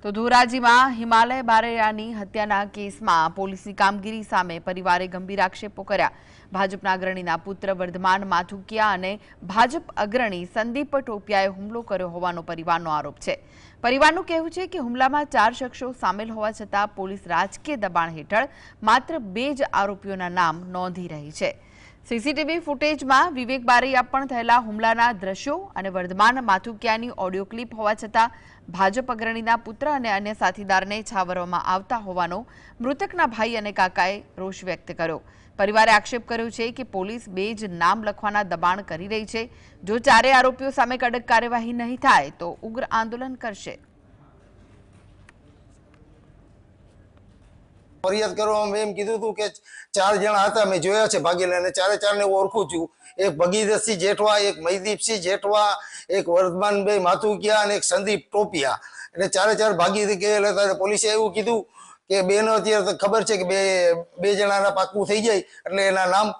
તો ધોરાજીમાં હિમાલય બારૈયાની હત્યાના કેસમાં પોલીસની કામગીરી સામે પરિવારે ગંભીર આક્ષેપો કર્યા। ભાજપના અગ્રણીના પુત્ર વર્ધમાન માથુકિયા અને ભાજપ અગ્રણી સંદીપ ટોપિયાએ હુમલો કર્યો હોવાનો પરિવારનો આરોપ છે। પરિવારનું કહેવું છે કે હુમલામાં 4 શખ્સો સામેલ હોવા છતાં પોલીસ રાજકીય દબાણ હેઠળ માત્ર 2 જ આરોપીઓના નામ નોંધી રહી છે। સીસીટીવી ફૂટેજમાં વિવેક બારૈયા પણ થયેલા હુમલાના દ્રશ્યો અને વર્ધમાન માથુકિયાની ઓડિયો ક્લિપ હોવા છતાં ભાજપ અગ્રણીના પુત્ર અને અન્ય સાથીદારને છાવરવામાં આવતા હોવાનો મૃતકના ભાઈ અને કાકાએ રોષ વ્યક્ત કર્યો। પરિવારે આક્ષેપ કર્યો છે કે પોલીસ 2 જ નામ લખવાના દબાણ કરી રહી છે। જો 4 આરોપીઓ સામે કડક કાર્યવાહી નહીં થાય તો ઉગ્ર આંદોલન કરશે। ફરિયાદ કરવામાં એમ કીધું હતું કે 4 જણા હતા, મેં જોયા છે ભાગેલા, અને 4 ને ઓળખું છું। એક ભગીરથસિંહ જેઠવા, એક મહીદીપસિંહ જેઠવા, એક વર્ધમાનભાઈ માથુકિયા અને એક સંદીપ ટોપિયા, એટલે 4 ભાગી ગયેલા હતા। પોલીસે એવું કીધું કે બેનો અત્યારે ખબર છે કે બે જણાના પાકું થઈ જાય એટલે એના નામ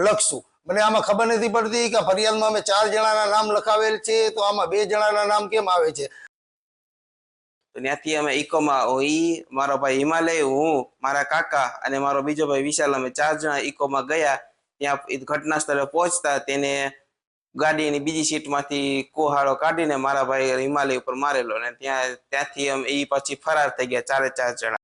લખશું। મને આમાં ખબર નથી પડતી કે ફરિયાદમાં અમે 4 જણાના નામ લખાવેલ છે, તો આમાં 2 જણાના નામ કેમ આવે છે? ત્યાંથી અમે ઇકોમાં મારો ભાઈ હિમાલય, હું, મારા કાકા અને મારો બીજો ભાઈ વિશાલ, અમે 4 જણા ઇકોમાં ગયા। ત્યાં ઘટના સ્થળે પહોંચતા તેને ગાડીની બીજી સીટમાંથી કોહાડો કાઢીને મારા ભાઈ હિમાલય ઉપર મારેલો, અને ત્યાંથી અમે પછી ફરાર થઈ ગયા 4 જણા।